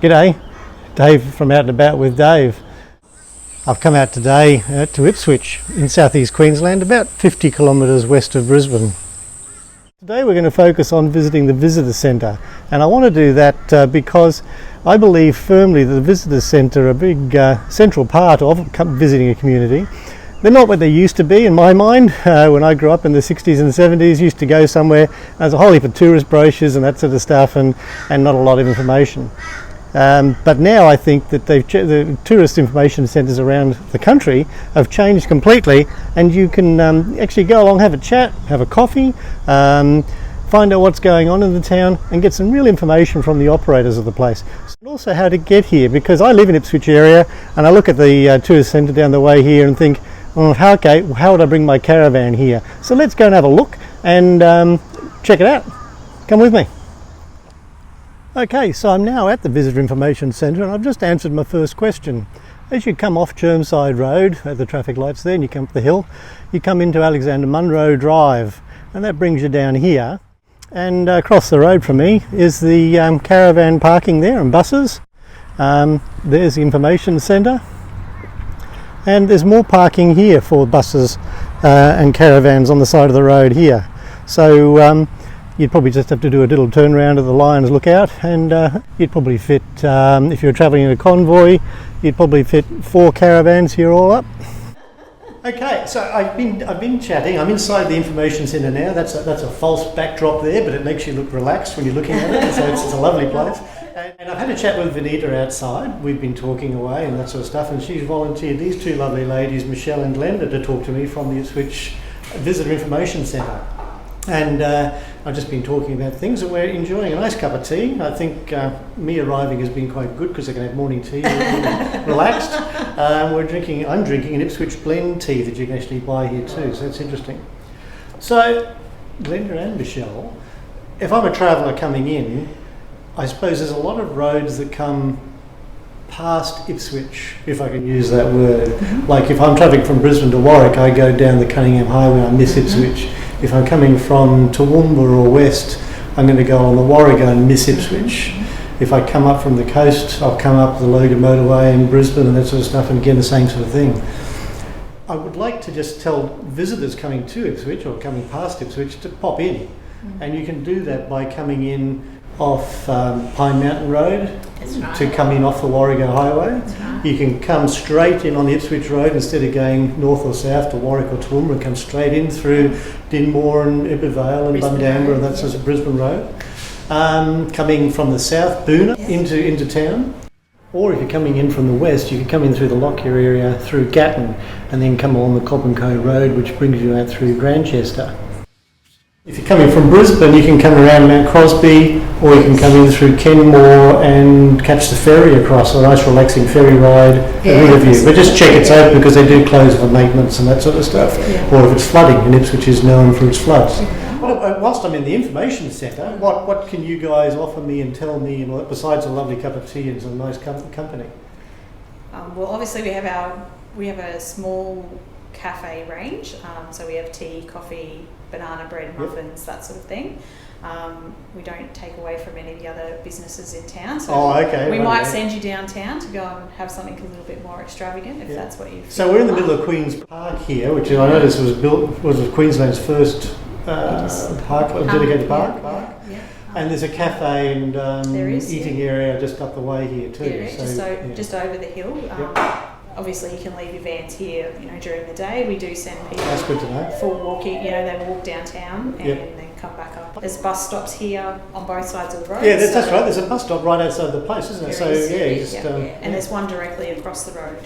G'day, Dave from Out and About with Dave. I've come out today to Ipswich in southeast Queensland, about 50 kilometres west of Brisbane. Today we're going to focus on visiting the Visitor Centre, and I want to do that because I believe firmly that the Visitor Centre are a big central part of visiting a community. They're not what they used to be in my mind. When I grew up in the 60s and 70s, used to go somewhere, there's a whole heap of tourist brochures and that sort of stuff and not a lot of information. But now I think that the tourist information centres around the country have changed completely, and you can actually go along, have a chat, have a coffee, find out what's going on in the town and get some real information from the operators of the place. And also how to get here, because I live in Ipswich area and I look at the tourist centre down the way here and think, oh, okay, how would I bring my caravan here? So let's go and have a look and check it out. Come with me. Okay, so I'm now at the Visitor Information Centre and I've just answered my first question. As you come off Chermside Road, at the traffic lights there, and you come up the hill, you come into Alexander Munro Drive, and that brings you down here. And across the road from me is the caravan parking there and buses. There's the Information Centre. And there's more parking here for buses and caravans on the side of the road here. So you'd probably just have to do a little turnaround at the Lions Lookout, and you'd probably fit, if you're travelling in a convoy, you'd probably fit 4 caravans here all up. Okay, so I've been chatting. I'm inside the Information Centre now. That's a false backdrop there, but it makes you look relaxed when you're looking at it. So it's a lovely place. And I've had a chat with Vanita outside. We've been talking away and that sort of stuff, and she's volunteered these 2 lovely ladies, Michelle and Glenda, to talk to me from the Ipswich Visitor Information Centre. And I've just been talking about things, and we're enjoying a nice cup of tea. I think me arriving has been quite good because I can have morning tea relaxed. I'm drinking an Ipswich blend tea that you can actually buy here too, so it's interesting. So, Glenda and Michelle, if I'm a traveller coming in, I suppose there's a lot of roads that come past Ipswich, if I can use that word. Mm-hmm. Like if I'm travelling from Brisbane to Warwick, I go down the Cunningham Highway, I miss Ipswich. If I'm coming from Toowoomba or west, I'm going to go on the Warrego and miss Ipswich. If I come up from the coast, I'll come up the Logan motorway in Brisbane and that sort of stuff, and again the same sort of thing. I would like to just tell visitors coming to Ipswich or coming past Ipswich to pop in. And you can do that by coming in off Pine Mountain Road to come in off the Warrego Highway. Right. You can come straight in on the Ipswich Road instead of going north or south to Warwick or Toowoomba, and come straight in through Dinmore and Ibervale and Bundamba and that's a Brisbane Road. Coming from the south, Boona, into town. Or if you're coming in from the west, you can come in through the Lockyer area, through Gatton, and then come along the Cobb and Co Road, which brings you out through Grantchester. If you're coming from Brisbane, you can come around Mount Crosby, or you can come in through Kenmore and catch the ferry across, a nice relaxing ferry ride at Riverview. But just check it's open because they do close for maintenance and that sort of stuff. Yeah. Or if it's flooding, and Ipswich is known for its floods. Well, whilst I'm in the Information Centre, what can you guys offer me and tell me, besides a lovely cup of tea and some nice company? Well, obviously we have a small cafe range, so we have tea, coffee, banana bread, muffins, that sort of thing. We don't take away from any of the other businesses in town, so we might send you downtown to go and have something a little bit more extravagant if that's what you feel. So we're in the middle of Queen's Park here, which I noticed was Queensland's first dedicated park. Yeah. And there's a cafe and eating area just up the way here too. Just over the hill. Obviously, you can leave your vans here, during the day. We do send people for walking. They walk downtown and then come back up. There's bus stops here on both sides of the road. Yeah, that's right. There's a bus stop right outside the place, isn't there? And there's one directly across the road.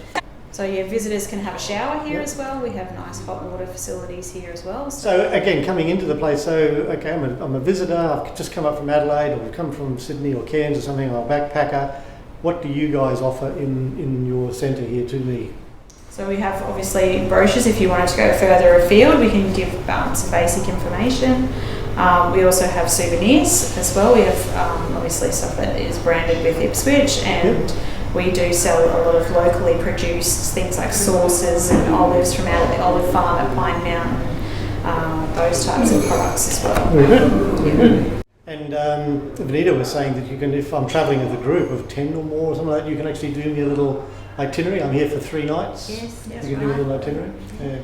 So visitors can have a shower here as well. We have nice hot water facilities here as well. So again, coming into the place, I'm a visitor. I've just come up from Adelaide, or I've come from Sydney or Cairns or something. I'm a backpacker. What do you guys offer in your centre here to me? So we have obviously brochures. If you wanted to go further afield, we can give some basic information. We also have souvenirs as well. We have obviously stuff that is branded with Ipswich, and we do sell a lot of locally produced things like sauces and olives from out at the olive farm at Pine Mountain, those types of products as well. Very good. And Vanita was saying that you can, if I'm travelling with a group of 10 or more or something like that, you can actually do me a little itinerary. I'm here for 3 nights. Yes, that's You can do a little itinerary. Yeah.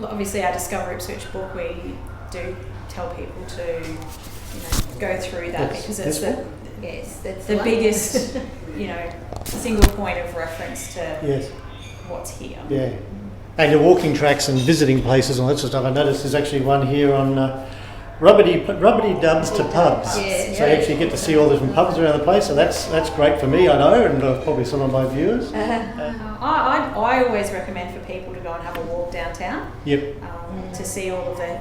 Obviously, our Discover Ipswich book, we do tell people to, go through that because it's that's the one. biggest, single point of reference to Yes. what's here. Yeah. And the walking tracks and visiting places and all that sort of stuff. I noticed there's actually one here on Rubbity Dubs to Pubs. Yeah, So you actually get to see all the different pubs around the place. So that's great for me, I know, and probably some of my viewers. I always recommend for people to go and have a walk downtown. Yep. To see all of the,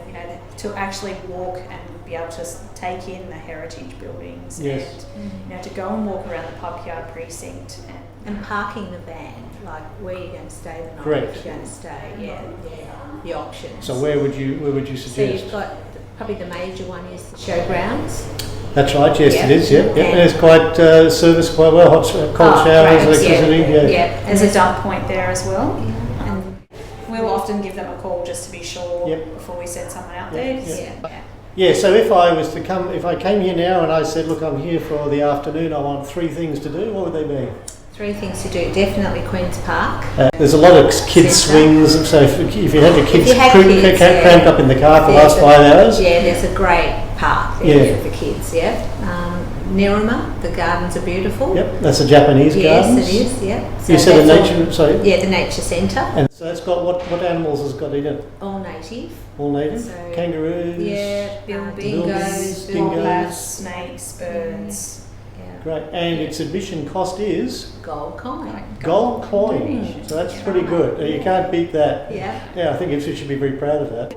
to actually walk and be able to take in the heritage buildings. Yes. And, to go and walk around the pub yard precinct And parking the van, like where you're going to stay the night. Correct. If you're going to stay, the options. So where would you So suggest? you've got probably the major one is showgrounds. That's right. Yes, Yeah. it is. Yep. Yep. And And it's quite serviced quite well. Cold showers, great, electricity. Yeah. there's a dump point there as well. And we'll often give them a call just to be sure Yep. before we send someone out Yep. there. Yep. Yeah. Yeah, so if I came here now and I said, look, I'm here for the afternoon, I want 3 things to do, what would they be? 3 things to do. Definitely Queen's Park. There's a lot of kids Centre. swings, so if you had your kids you had kids, cramped up in the car for the There's last 5 hours. Yeah, there's a great park there Yeah. for the kids, Nirima, the gardens are beautiful. Yep, that's a Japanese Yes, gardens. it is, yeah. So You said a that's all- nature, sorry. Yeah, the nature centre, And so that's got, what animals has got in it? all native. All native? So, Kangaroos? Yeah, Bilbies, dingoes, dingoes. wombats, snakes, birds. Yeah. Great. And its admission cost is Gold coin. gold coin. So that's pretty good. You can't beat that. Yeah. Yeah, I think Ipswich should be very proud of that.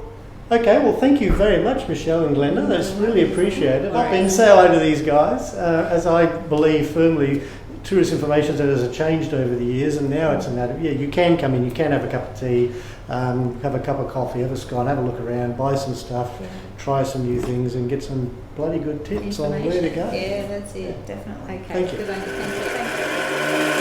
Okay, well, thank you very much, Michelle and Glenda. That's really appreciated. I've been say hello to these guys, as I believe firmly tourist information centres have changed over the years, and now it's a matter of, you can come in, you can have a cup of tea, have a cup of coffee, have a scone, have a look around, buy some stuff, try some new things, and get some bloody good tips on where to go. Yeah, that's it. Definitely. Okay, Thank you. good on you. Thank you.